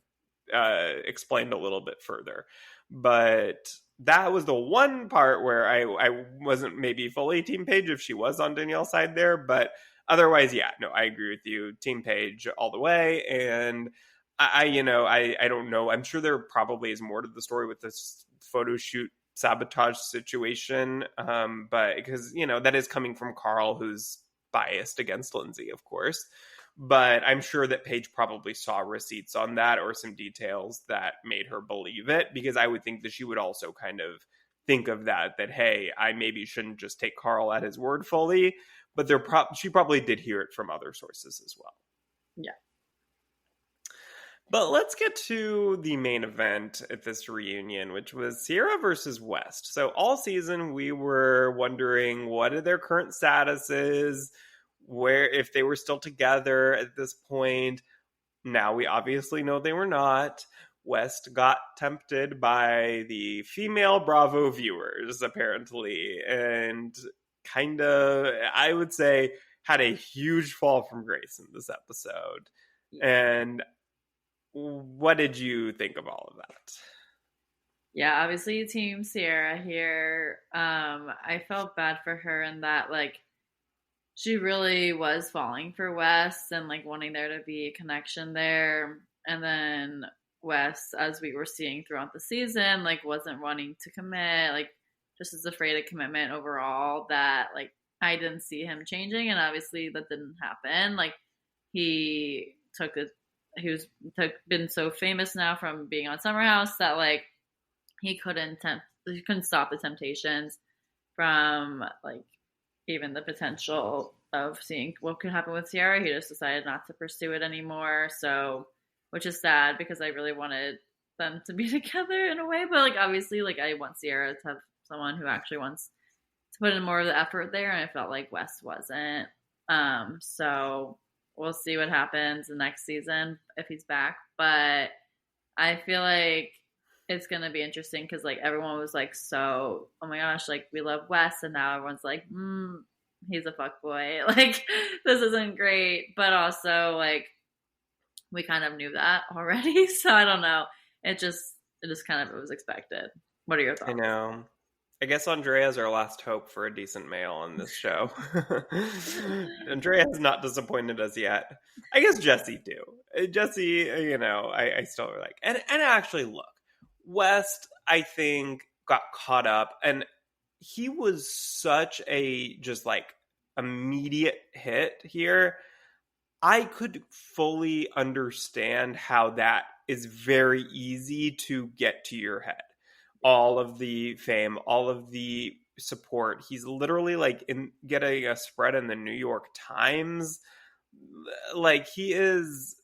explained a little bit further. But that was the one part where I wasn't maybe fully Team Paige if she was on Danielle's side there. But otherwise, yeah, no, I agree with you. Team Paige all the way. And I don't know. I'm sure there probably is more to the story with this photo shoot sabotage situation. But because, that is coming from Carl, who's biased against Lindsay, of course. But I'm sure that Paige probably saw receipts on that or some details that made her believe it, because I would think that she would also kind of think of that, hey, I maybe shouldn't just take Carl at his word fully. But she probably did hear it from other sources as well. Yeah. But let's get to the main event at this reunion, which was Sierra versus West. So all season we were wondering what their current status is, where, if they were still together at this point. Now we obviously know they were not. West got tempted by the female Bravo viewers, apparently, and kind of, I would say, had a huge fall from grace in this episode. And what did you think of all of that? Yeah, obviously Team Sierra here. I felt bad for her in that, like, she really was falling for Wes and like wanting there to be a connection there. And then Wes, as we were seeing throughout the season, like wasn't wanting to commit, like just as afraid of commitment overall, that like I didn't see him changing, and obviously that didn't happen. Like he been so famous now from being on Summer House that like he couldn't stop the temptations from like even the potential of seeing what could happen with Sierra. He just decided not to pursue it anymore. So, which is sad because I really wanted them to be together in a way. But like obviously, like I want Sierra to have someone who actually wants to put in more of the effort there, and I felt like Wes wasn't. So we'll see what happens the next season if he's back. But I feel like it's gonna be interesting because like everyone was like, so oh my gosh, like we love Wes, and now everyone's like, he's a fuckboy. Like this isn't great, but also like we kind of knew that already. So I don't know. It just kind of, it was expected. What are your thoughts? I know. I guess Andrea's our last hope for a decent male on this show. Andrea has not disappointed us yet. I guess Jesse too. Jesse, I still like. And actually, look, West, I think, got caught up, and he was such a just like immediate hit here. I could fully understand how that is very easy to get to your head. All of the fame, all of the support. He's literally like getting a spread in the New York Times. Like he is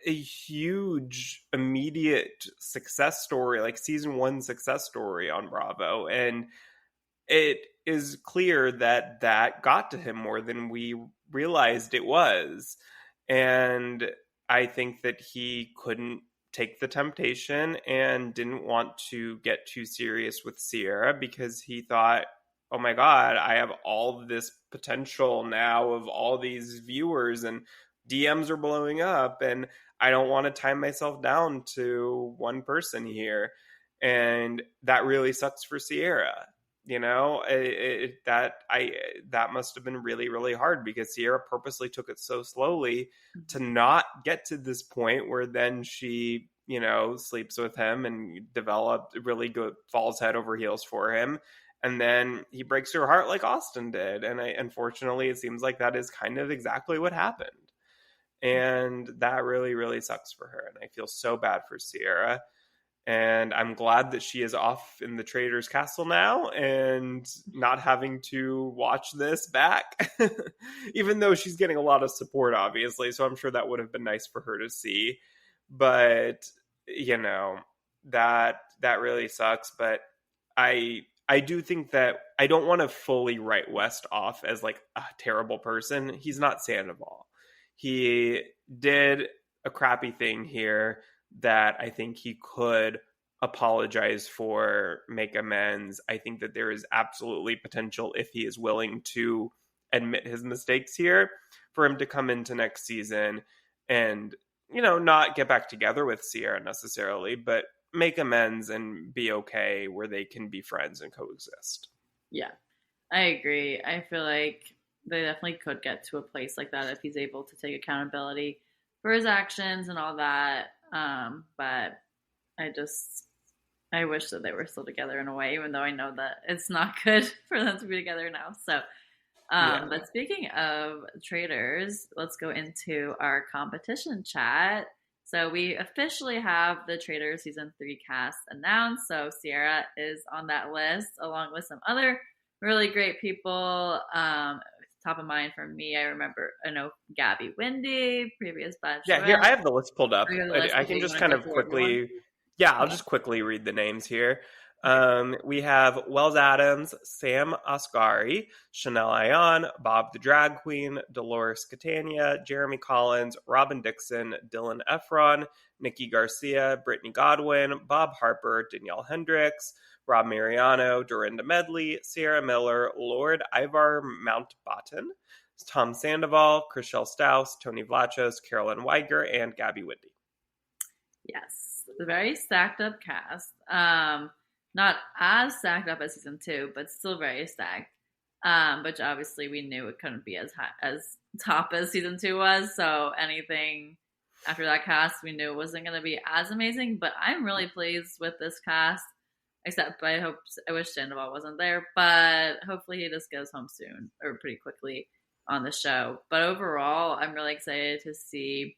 a huge immediate success story, like season 1 success story on Bravo. And it is clear that got to him more than we realized it was. And I think that he couldn't take the temptation and didn't want to get too serious with Sierra because he thought, oh my God, I have all this potential now of all these viewers and DMs are blowing up, and I don't want to tie myself down to one person here. And that really sucks for Sierra. That must have been really, really hard because Sierra purposely took it so slowly to not get to this point where then she, sleeps with him and developed really good, falls head over heels for him. and then he breaks her heart like Austin did. And unfortunately, it seems like that is kind of exactly what happened. And that really, really sucks for her. And I feel so bad for Sierra. And I'm glad that she is off in the Traitor's Castle now and not having to watch this back, even though she's getting a lot of support, obviously. So I'm sure that would have been nice for her to see. But, that really sucks. But I do think that I don't want to fully write West off as like a terrible person. He's not Sandoval. He did a crappy thing here that I think he could apologize for, make amends. I think that there is absolutely potential, if he is willing to admit his mistakes here, for him to come into next season and, not get back together with Sierra necessarily, but make amends and be okay where they can be friends and coexist. Yeah, I agree. I feel like they definitely could get to a place like that if he's able to take accountability for his actions and all that. But I wish that they were still together in a way, even though I know that it's not good for them to be together now. So, But speaking of Traitors, let's go into our competition chat. So we officially have the Traitors season 3 cast announced. So Sierra is on that list along with some other really great people. Top of mind for me, I know Gabby Windey, previous Bachelorette. Yeah, here I have the list pulled up. I can just kind of quickly, I'll just quickly read the names here. We have Wells Adams, Sam Asghari, Chanel Ayan, Bob the Drag Queen, Dolores Catania, Jeremy Collins, Robin Dixon, Dylan Efron, Nikki Garcia, Brittany Godwin, Bob Harper, Danielle Hendricks, Rob Mariano, Dorinda Medley, Sierra Miller, Lord Ivar Mountbatten, Tom Sandoval, Chriselle Staus, Tony Vlachos, Carolyn Weiger, and Gabby Windey. Yes, a very stacked up cast. Not as stacked up as season 2, but still very stacked. Which obviously we knew it couldn't be as top as season 2 was. So anything after that cast, we knew it wasn't going to be as amazing. But I'm really pleased with this cast. Except I wish Sandoval wasn't there, but hopefully he just goes home soon or pretty quickly on the show. But overall, I'm really excited to see.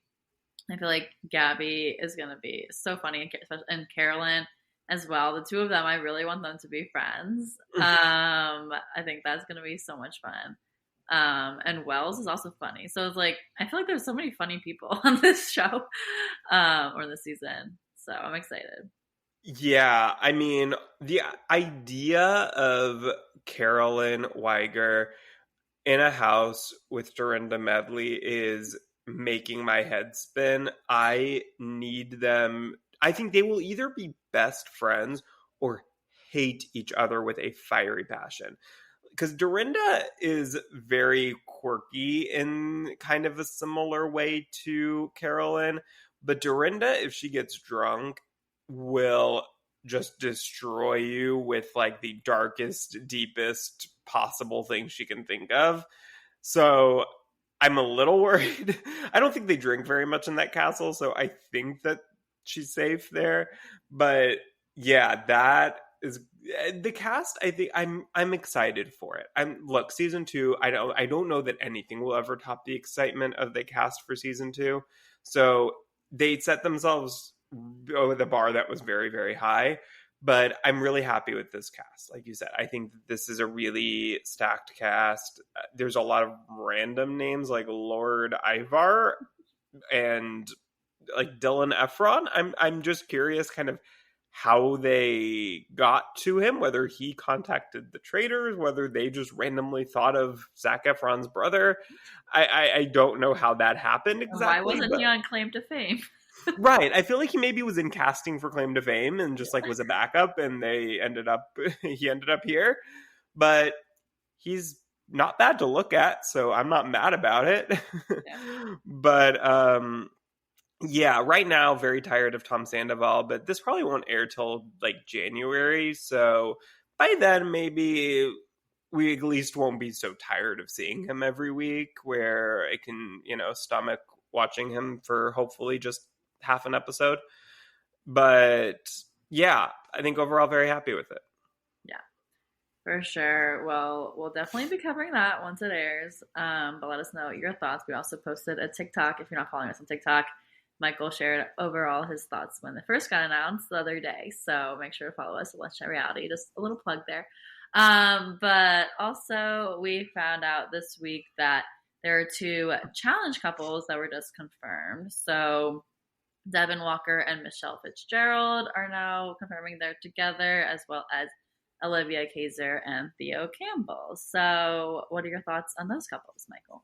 I feel like Gabby is going to be so funny, and Carolyn as well. The two of them, I really want them to be friends. I think that's going to be so much fun. And Wells is also funny. So it's like, I feel like there's so many funny people on this show or this season. So I'm excited. Yeah, I mean, the idea of Carolyn Weiger in a house with Dorinda Medley is making my head spin. I need them. I think they will either be best friends or hate each other with a fiery passion. Because Dorinda is very quirky in kind of a similar way to Carolyn. But Dorinda, if she gets drunk, will just destroy you with like the darkest, deepest possible thing she can think of. So I'm a little worried. I don't think they drink very much in that castle, so I think that she's safe there. But yeah, that is the cast. I think I'm excited for it. Look, season 2. I don't know that anything will ever top the excitement of the cast for season 2. So they set themselves with a bar that was very, very high. But I'm really happy with this cast. Like you said, I think this is a really stacked cast. There's a lot of random names like Lord Ivar and like Dylan Efron. I'm just curious kind of how they got to him, whether he contacted the Traitors, whether they just randomly thought of Zac Efron's brother. I don't know how that happened exactly. Why wasn't he on Claim to Fame? Right. I feel like he maybe was in casting for Claim to Fame and just like was a backup, and he ended up here. But he's not bad to look at, so I'm not mad about it. Yeah. But yeah, right now very tired of Tom Sandoval, but this probably won't air till like January, so by then maybe we at least won't be so tired of seeing him every week where I can, stomach watching him for hopefully just half an episode. But yeah, I think overall very happy with it. Yeah, For sure. Well, we'll definitely be covering that once it airs. But let us know your thoughts. We also posted a TikTok. If you're not following us on TikTok, Michael shared overall his thoughts when it first got announced the other day. So make sure to follow us at Let's Chat Reality. Just a little plug there. But also, we found out this week that there are two challenge couples that were just confirmed. So Devin Walker and Michelle Fitzgerald are now confirming they're together, as well as Olivia Kaiser and Theo Campbell. So, what are your thoughts on those couples, Michael?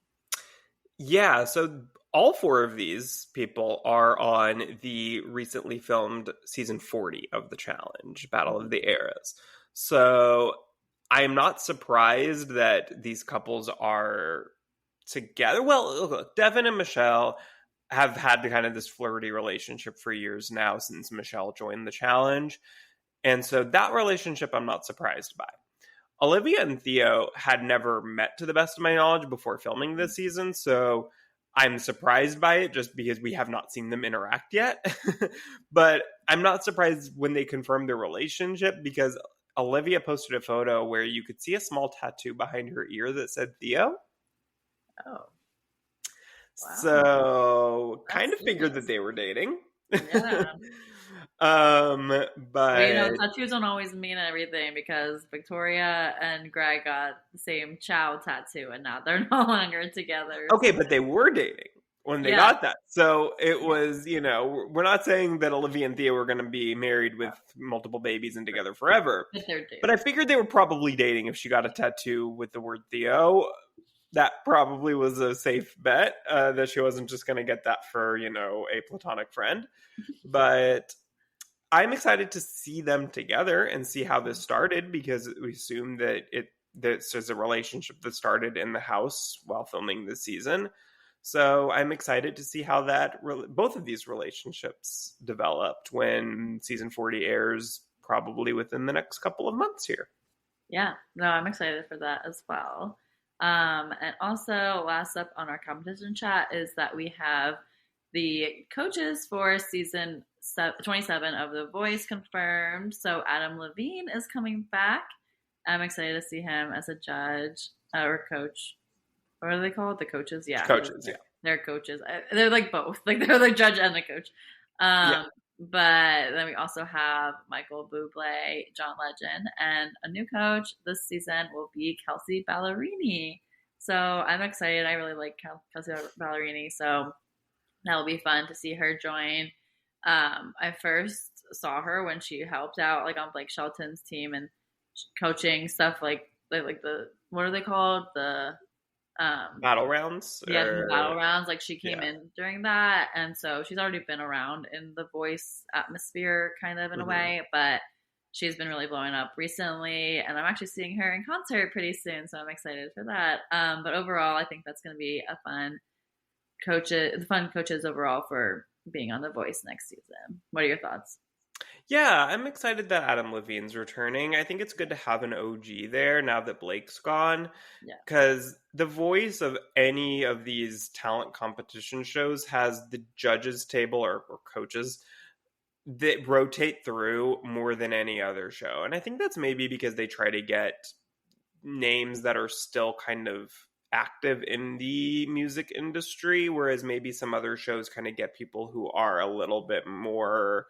Yeah, so all four of these people are on the recently filmed season 40 of the challenge, Battle of the Eras. So I am not surprised that these couples are together. Well, look, Devin and Michelle have had the kind of this flirty relationship for years now since Michelle joined the challenge. And so that relationship I'm not surprised by. Olivia and Theo had never met, to the best of my knowledge, before filming this season, so I'm surprised by it just because we have not seen them interact yet. But I'm not surprised when they confirmed their relationship, because Olivia posted a photo where you could see a small tattoo behind her ear that said Theo. Oh. Wow. So That's kind of figured nice. that they were dating. Yeah. But Tattoos don't always mean everything, because Victoria and Greg got the same Chow tattoo and now they're no longer together. okay, but they were dating when they got that. So it was, we're not saying that Olivia and Theo were going to be married with multiple babies and together forever. But I figured they were probably dating if she got a tattoo with the word Theo. That probably was a safe bet, that she wasn't just going to get that for, a platonic friend. But I'm excited to see them together and see how this started, because we assume that this is a relationship that started in the house while filming this season. So I'm excited to see how both of these relationships developed when season 40 airs, probably within the next couple of months here. Yeah, no, I'm excited for that as well. And also, last up on our competition chat is that we have the coaches for season 27 of The Voice confirmed. So Adam Levine is coming back. I'm excited to see him as a judge or coach. What are they called? The coaches? Yeah. Coaches, yeah. They're coaches. They're like both. Like they're the judge and the coach. Yeah. But then we also have Michael Bublé, John Legend, and a new coach this season will be Kelsea Ballerini. So I'm excited. I really like Kelsea Ballerini. So that will be fun to see her join. I first saw her when she helped out like on Blake Shelton's team and coaching stuff like the, what are they called? The battle rounds? Yeah, the battle rounds. Like she came in during that. And so she's already been around in the Voice atmosphere kind of in a way, but she's been really blowing up recently. And I'm actually seeing her in concert pretty soon. So I'm excited for that. But overall, I think that's going to be a fun coaches overall for being on The Voice next season. What are your thoughts? Yeah, I'm excited that Adam Levine's returning. I think it's good to have an OG there now that Blake's gone. Because The Voice of any of these talent competition shows has the judges table or coaches that rotate through more than any other show. And I think that's maybe because they try to get names that are still kind of active in the music industry, whereas maybe some other shows kind of get people who are a little bit more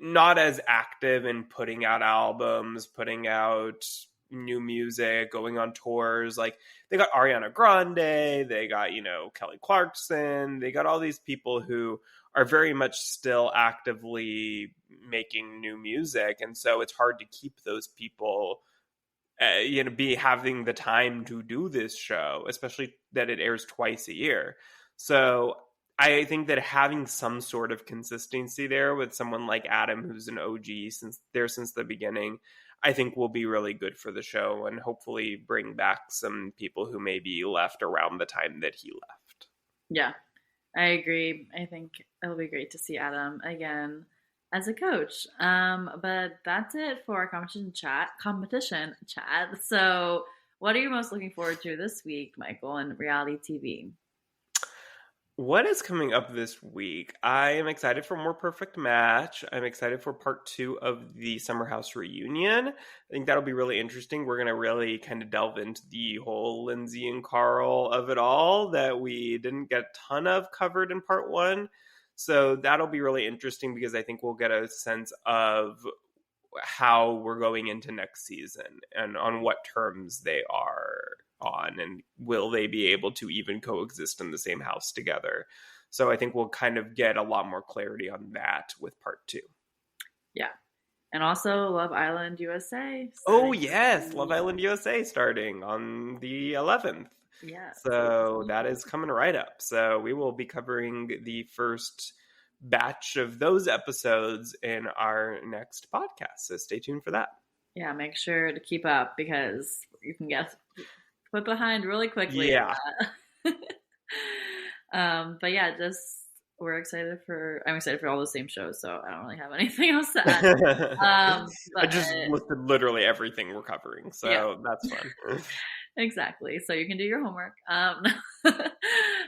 not as active in putting out albums, putting out new music, going on tours. Like they got Ariana Grande, they got, Kelly Clarkson, they got all these people who are very much still actively making new music. And so it's hard to keep those people, be having the time to do this show, especially that it airs twice a year. So I think that having some sort of consistency there with someone like Adam, who's an OG since the beginning, I think will be really good for the show and hopefully bring back some people who maybe left around the time that he left. Yeah, I agree. I think it'll be great to see Adam again as a coach. But that's it for our competition chat. So what are you most looking forward to this week, Michael, in reality TV? What is coming up this week? I am excited for More Perfect Match. I'm excited for part 2 of the Summer House reunion. I think that'll be really interesting. We're going to really kind of delve into the whole Lindsay and Carl of it all that we didn't get a ton of covered in part 1. So that'll be really interesting because I think we'll get a sense of how we're going into next season and on what terms they are on, and will they be able to even coexist in the same house together. So I think we'll kind of get a lot more clarity on that with part 2. Yeah. And also Love Island USA. Oh yes, Love Island USA starting on the 11th. Yeah. So that is coming right up. So we will be covering the first batch of those episodes in our next podcast. So stay tuned for that. Yeah, make sure to keep up because you can get put behind really quickly. Yeah. But yeah, I'm excited for all the same shows, so I don't really have anything else to add. I just listed literally everything we're covering, so yeah. That's fun. Exactly. So you can do your homework.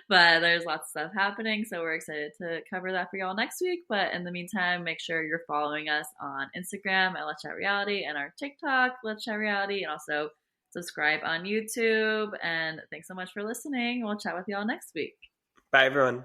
But there's lots of stuff happening, so we're excited to cover that for y'all next week. But in the meantime, make sure you're following us on Instagram at Let's Chat Reality and our TikTok, Let's Chat Reality, and also subscribe on YouTube. And thanks so much for listening. We'll chat with y'all next week. Bye, everyone.